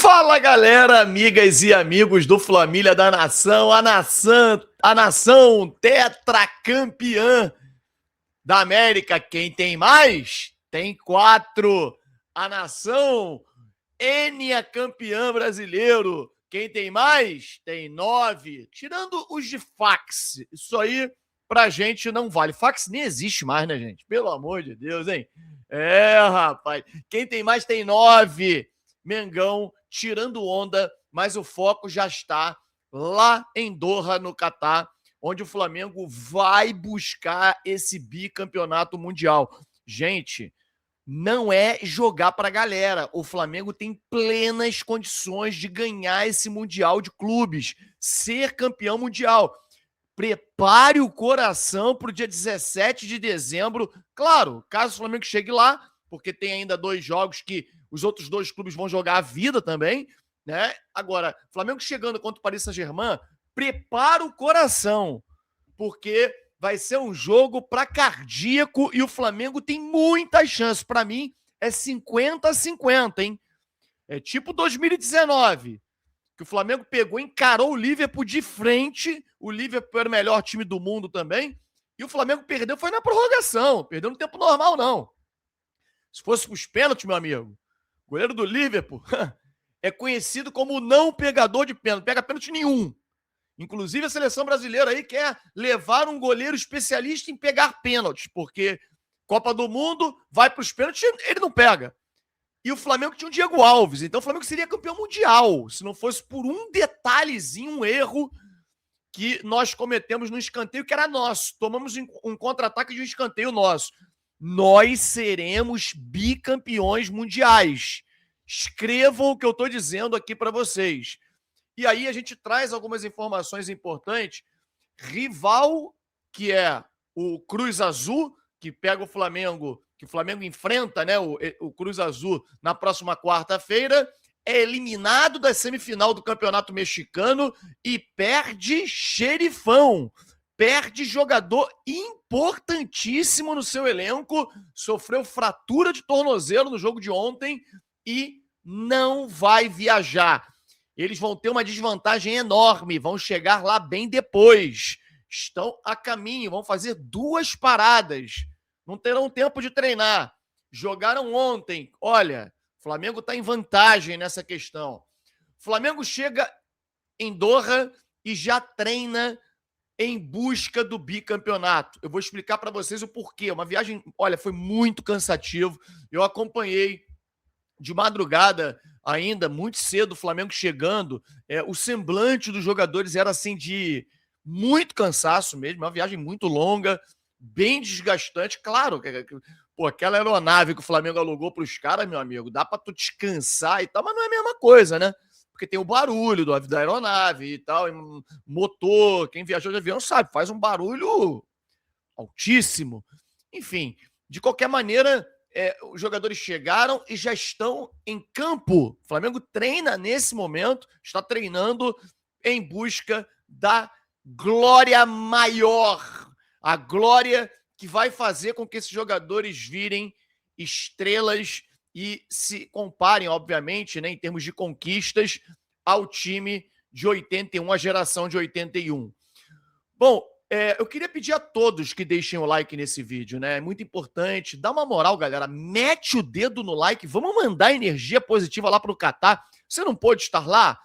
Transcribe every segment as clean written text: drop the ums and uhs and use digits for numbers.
Fala, galera, amigas e amigos do Flamília da Nação, a nação tetracampeã da América. Quem tem mais? Tem 4. A nação campeã brasileiro. Quem tem mais? Tem 9. Tirando os de fax. Isso aí pra gente não vale. Fax nem existe mais, né, gente? Pelo amor de Deus, hein? Rapaz. Quem tem mais tem 9. Mengão tirando onda, mas o foco já está lá em Doha, no Catar, onde o Flamengo vai buscar esse bicampeonato mundial. Gente, não é jogar para a galera. O Flamengo tem plenas condições de ganhar esse Mundial de Clubes, ser campeão mundial. Prepare o coração para o dia 17 de dezembro. Claro, caso o Flamengo chegue lá, porque tem ainda 2 jogos que os outros 2 clubes vão jogar a vida também, né? Agora, Flamengo chegando contra o Paris Saint-Germain, prepara o coração, porque vai ser um jogo para cardíaco e o Flamengo tem muitas chances. Para mim, é 50-50, hein? É tipo 2019, que o Flamengo pegou, encarou o Liverpool de frente. O Liverpool era o melhor time do mundo também, e o Flamengo perdeu, foi na prorrogação, perdeu no tempo normal, não. Se fosse para os pênaltis, meu amigo, o goleiro do Liverpool é conhecido como o não pegador de pênalti, não pega pênalti nenhum. Inclusive a seleção brasileira aí quer levar um goleiro especialista em pegar pênaltis, porque Copa do Mundo vai para os pênaltis, ele não pega. E o Flamengo tinha o Diego Alves, então o Flamengo seria campeão mundial, se não fosse por um detalhezinho, um erro que nós cometemos no escanteio, que era nosso. Tomamos um contra-ataque de um escanteio nosso. Nós seremos bicampeões mundiais. Escrevam o que eu estou dizendo aqui para vocês. E aí a gente traz algumas informações importantes. Rival, que é o Cruz Azul, que pega o Flamengo, que o Flamengo enfrenta, né, o Cruz Azul na próxima quarta-feira, é eliminado da semifinal do Campeonato Mexicano e perde xerifão. Perde jogador importantíssimo no seu elenco, sofreu fratura de tornozelo no jogo de ontem e não vai viajar. Eles vão ter uma desvantagem enorme, vão chegar lá bem depois. Estão a caminho, vão fazer 2 paradas. Não terão tempo de treinar. Jogaram ontem. Olha, o Flamengo está em vantagem nessa questão. O Flamengo chega em Doha e já treina em busca do bicampeonato. Eu vou explicar para vocês o porquê. Uma viagem, olha, foi muito cansativo. Eu acompanhei de madrugada ainda, muito cedo, o Flamengo chegando. O semblante dos jogadores era assim de muito cansaço mesmo, uma viagem muito longa, bem desgastante. Claro, pô, aquela aeronave que o Flamengo alugou para os caras, meu amigo, dá para tu descansar e tal, mas não é a mesma coisa, né? Porque tem o barulho da aeronave e tal, e motor, quem viajou de avião sabe, faz um barulho altíssimo. Enfim, de qualquer maneira, os jogadores chegaram e já estão em campo. O Flamengo treina nesse momento, está treinando em busca da glória maior, a glória que vai fazer com que esses jogadores virem estrelas e se comparem, obviamente, né, em termos de conquistas, ao time de 81, a geração de 81. Bom, eu queria pedir a todos que deixem o like nesse vídeo, né? É muito importante. Dá uma moral, galera. Mete o dedo no like. Vamos mandar energia positiva lá para o Catar. Você não pôde estar lá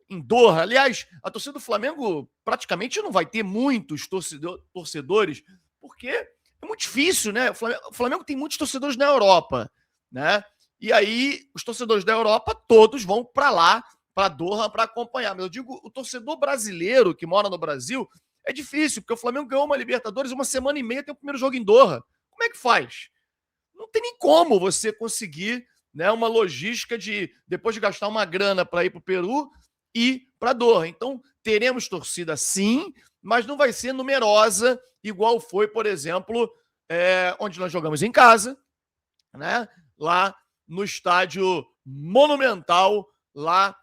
em Doha. Aliás, a torcida do Flamengo praticamente não vai ter muitos torcedores, porque é muito difícil, né? O Flamengo tem muitos torcedores na Europa, né? E aí, os torcedores da Europa todos vão para lá, para Doha, para acompanhar. Mas eu digo, o torcedor brasileiro que mora no Brasil é difícil, porque o Flamengo ganhou uma Libertadores 1 semana e meia, tem o primeiro jogo em Doha. Como é que faz? Não tem nem como você conseguir, né, uma logística de, depois de gastar uma grana para ir para o Peru, ir para Doha. Então, teremos torcida sim, mas não vai ser numerosa, igual foi, por exemplo, onde nós jogamos em casa, né? Lá no estádio Monumental, lá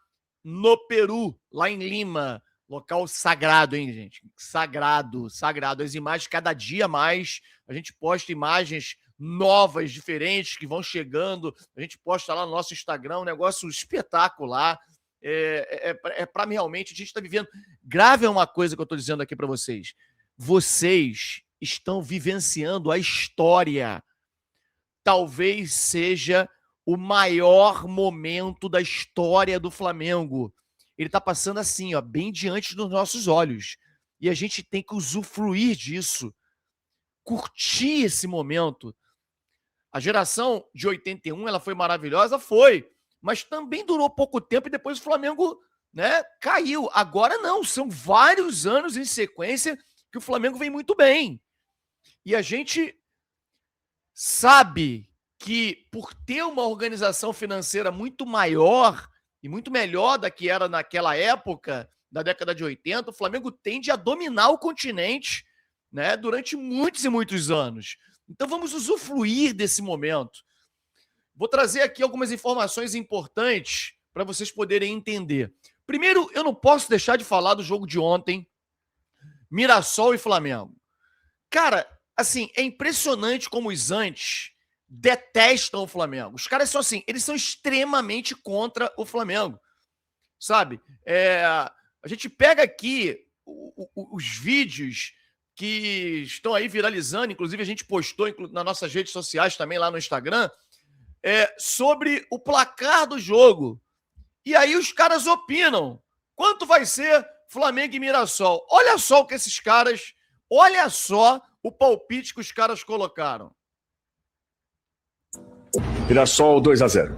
no Peru, lá em Lima. Local sagrado, hein, gente? Sagrado, sagrado. As imagens, cada dia mais, a gente posta imagens novas, diferentes, que vão chegando. A gente posta lá no nosso Instagram um negócio espetacular. Para realmente, a gente está vivendo. Grave uma coisa que eu estou dizendo aqui para vocês. Vocês estão vivenciando a história. Talvez seja o maior momento da história do Flamengo. Ele está passando assim, ó, bem diante dos nossos olhos. E a gente tem que usufruir disso. Curtir esse momento. A geração de 81, ela foi maravilhosa? Foi. Mas também durou pouco tempo e depois o Flamengo, né, caiu. Agora não, são vários anos em sequência que o Flamengo vem muito bem. E a gente sabe que por ter uma organização financeira muito maior e muito melhor da que era naquela época, da década de 80, o Flamengo tende a dominar o continente, né, durante muitos e muitos anos. Então vamos usufruir desse momento. Vou trazer aqui algumas informações importantes para vocês poderem entender. Primeiro, eu não posso deixar de falar do jogo de ontem, Mirassol e Flamengo. Cara, assim, é impressionante como os antes detestam o Flamengo. Os caras são assim, eles são extremamente contra o Flamengo, sabe? A gente pega aqui os vídeos que estão aí viralizando, inclusive a gente postou nas nossas redes sociais também lá no Instagram, sobre o placar do jogo. E aí os caras opinam. Quanto vai ser Flamengo e Mirassol? Olha só o que esses caras... Olha só o palpite que os caras colocaram. Mirassol 2-0.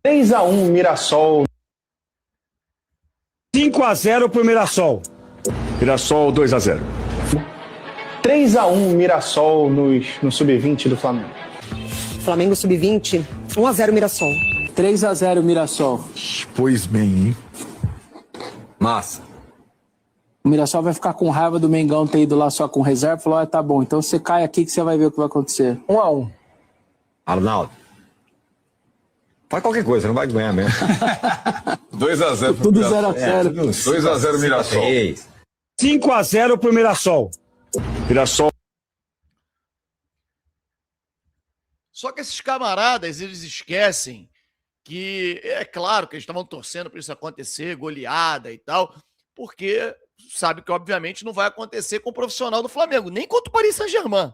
3-1 Mirassol. 5-0 pro Mirassol. Mirassol 2-0. 3-1 Mirassol no sub-20 do Flamengo. Flamengo sub-20, 1-0 Mirassol. 3-0 Mirassol. Pois bem, hein? Massa. O Mirassol vai ficar com raiva do Mengão ter ido lá só com reserva. Falou, tá bom, então você cai aqui que você vai ver o que vai acontecer. 1-1. Arnaldo. Faz qualquer coisa, não vai ganhar mesmo. 2-0 Tudo 0-0. 2-0 Mirassol. 5-0 pro Mirassol. Mirassol. Só que esses camaradas, eles esquecem que, é claro que eles estavam torcendo para isso acontecer, goleada e tal, porque sabe que, obviamente, não vai acontecer com o profissional do Flamengo, nem contra o Paris Saint-Germain.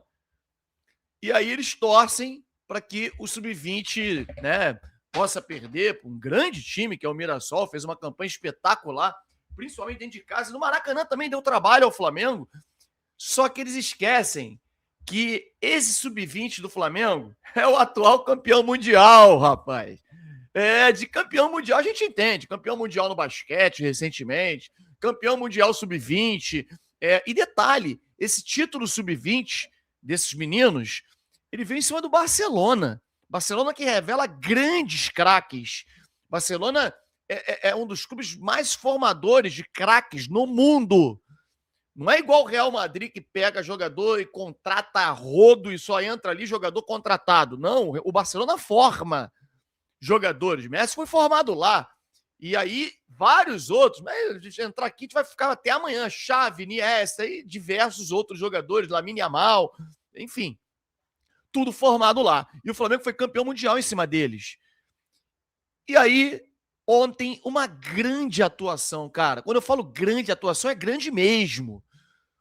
E aí eles torcem para que o Sub-20, né, possa perder para um grande time, que é o Mirassol, fez uma campanha espetacular, principalmente dentro de casa. No Maracanã também deu trabalho ao Flamengo, só que eles esquecem que esse Sub-20 do Flamengo é o atual campeão mundial, rapaz. De campeão mundial a gente entende. Campeão mundial no basquete recentemente, campeão mundial Sub-20. E detalhe, esse título Sub-20 desses meninos, ele veio em cima do Barcelona. Barcelona que revela grandes craques. Barcelona é um dos clubes mais formadores de craques no mundo. Não é igual o Real Madrid que pega jogador e contrata a rodo e só entra ali jogador contratado. Não, o Barcelona forma jogadores. Messi foi formado lá. E aí, vários outros. Mas a gente entrar aqui, a gente vai ficar até amanhã. Xavi, Iniesta e diversos outros jogadores, Lamine Yamal, enfim. Tudo formado lá. E o Flamengo foi campeão mundial em cima deles. E aí, ontem, uma grande atuação, cara. Quando eu falo grande atuação, é grande mesmo.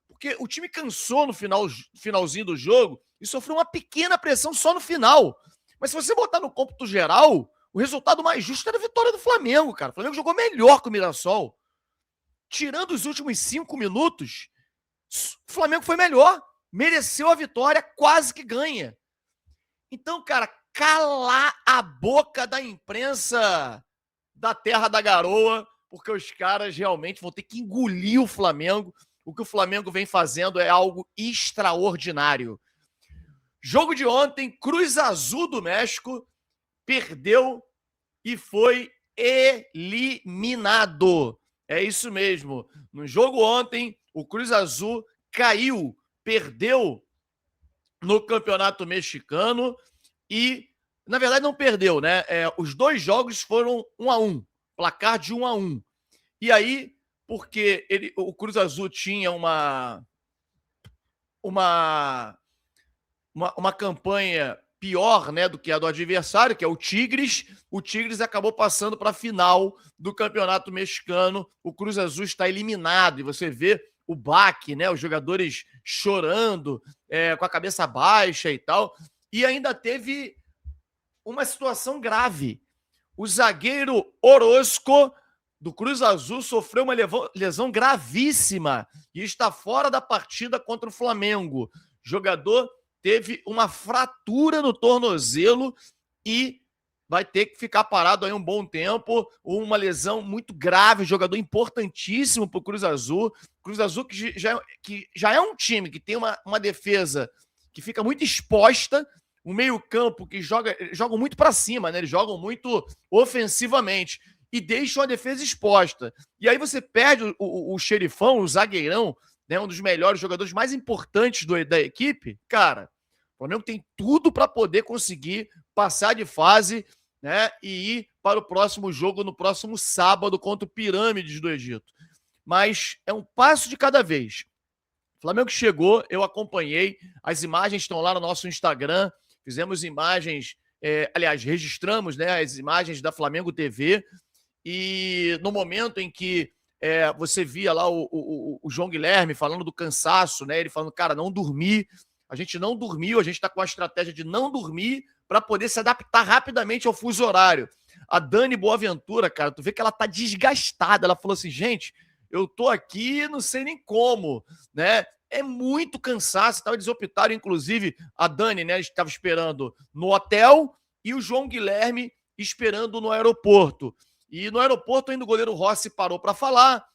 Porque o time cansou no finalzinho do jogo e sofreu uma pequena pressão só no final. Mas se você botar no cômputo geral, o resultado mais justo era a vitória do Flamengo, cara. O Flamengo jogou melhor que o Mirassol. Tirando os últimos 5 minutos, o Flamengo foi melhor. Mereceu a vitória, quase que ganha. Então, cara, calar a boca da imprensa da Terra da Garoa, porque os caras realmente vão ter que engolir o Flamengo. O que o Flamengo vem fazendo é algo extraordinário. Jogo de ontem, Cruz Azul do México perdeu e foi eliminado. É isso mesmo. No jogo ontem, o Cruz Azul caiu, perdeu no Campeonato Mexicano e, na verdade, não perdeu, né? Os 2 jogos foram 1-1, placar de 1-1. E aí, porque o Cruz Azul tinha uma uma campanha pior, né, do que a do adversário, que é o Tigres. O Tigres acabou passando para a final do Campeonato Mexicano. O Cruz Azul está eliminado e você vê o baque, né, os jogadores chorando, com a cabeça baixa e tal. E ainda teve uma situação grave. O zagueiro Orozco, do Cruz Azul, sofreu uma lesão gravíssima e está fora da partida contra o Flamengo. O jogador teve uma fratura no tornozelo e vai ter que ficar parado aí um bom tempo. Uma lesão muito grave, jogador importantíssimo para o Cruz Azul. Cruz Azul que já é um time que tem uma defesa que fica muito exposta, um meio-campo que jogam muito para cima, né? Eles jogam muito ofensivamente e deixam a defesa exposta. E aí você perde o xerifão, o zagueirão, né? Um dos melhores jogadores mais importantes da equipe. Cara, o Flamengo tem tudo para poder conseguir passar de fase, né? E ir para o próximo jogo no próximo sábado contra o Pirâmides do Egito. Mas é um passo de cada vez. O Flamengo chegou, eu acompanhei, as imagens estão lá no nosso Instagram, fizemos imagens, aliás, registramos, né, as imagens da Flamengo TV, e no momento em que você via lá o João Guilherme falando do cansaço, né, ele falando, cara, não dormi, a gente não dormiu, a gente está com a estratégia de não dormir para poder se adaptar rapidamente ao fuso horário. A Dani Boaventura, cara, tu vê que ela tá desgastada, ela falou assim, gente, eu tô aqui, não sei nem como, né? É muito cansaço, e tal. Eles optaram, inclusive, a Dani, né? Estava esperando no hotel e o João Guilherme esperando no aeroporto. E no aeroporto ainda o goleiro Rossi parou para falar,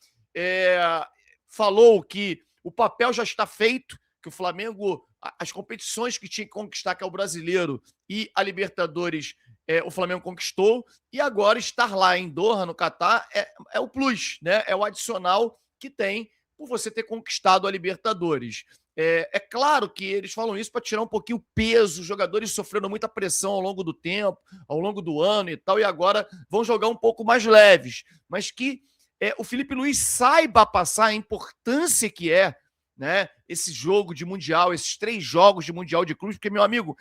falou que o papel já está feito, que o Flamengo, as competições que tinha que conquistar, que é o Brasileiro e a Libertadores, o Flamengo conquistou, e agora estar lá em Doha, no Catar, é o plus, né? É o adicional que tem por você ter conquistado a Libertadores. É claro que eles falam isso para tirar um pouquinho o peso, os jogadores sofreram muita pressão ao longo do tempo, ao longo do ano e tal, e agora vão jogar um pouco mais leves, mas que o Felipe Luiz saiba passar a importância que né, esse jogo de Mundial, esses 3 jogos de Mundial de Clubes, porque, meu amigo,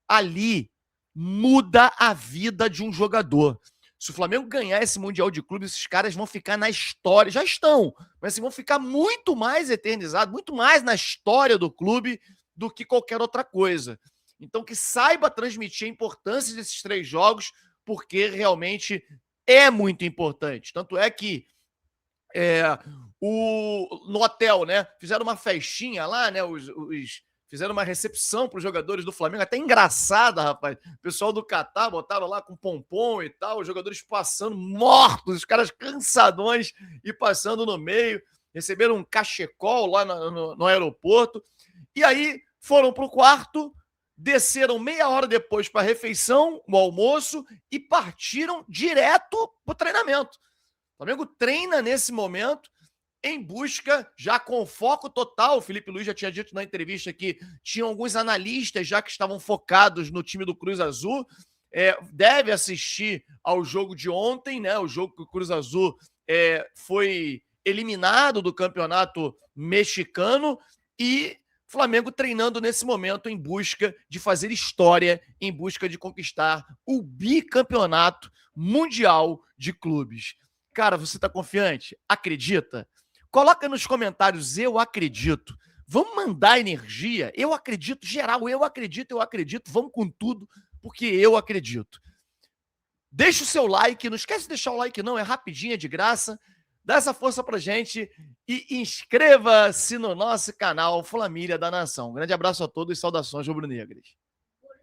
ali muda a vida de um jogador. Se o Flamengo ganhar esse Mundial de Clubes, esses caras vão ficar na história, já estão, mas assim, vão ficar muito mais eternizados, muito mais na história do clube do que qualquer outra coisa. Então, que saiba transmitir a importância desses 3 jogos, porque realmente é muito importante. Tanto é que no hotel, né, fizeram uma festinha lá, né, fizeram uma recepção para os jogadores do Flamengo, até engraçada, rapaz. O pessoal do Catar botaram lá com pompom e tal, os jogadores passando mortos, os caras cansadões e passando no meio. Receberam um cachecol lá no aeroporto. E aí foram para o quarto, desceram meia hora depois para a refeição, o almoço, e partiram direto para o treinamento. O Flamengo treina nesse momento, em busca, já com foco total. O Felipe Luiz já tinha dito na entrevista que tinham alguns analistas já que estavam focados no time do Cruz Azul. Deve assistir ao jogo de ontem, né? O jogo que o Cruz Azul foi eliminado do Campeonato Mexicano, e Flamengo treinando nesse momento em busca de fazer história, em busca de conquistar o bicampeonato mundial de clubes. Cara, você tá confiante? Acredita? Coloca nos comentários, eu acredito. Vamos mandar energia? Eu acredito, geral, eu acredito. Vamos com tudo, porque eu acredito. Deixa o seu like, não esquece de deixar o like não, é rapidinho, é de graça. Dá essa força pra gente e inscreva-se no nosso canal Família da Nação. Um grande abraço a todos e saudações rubro-negras.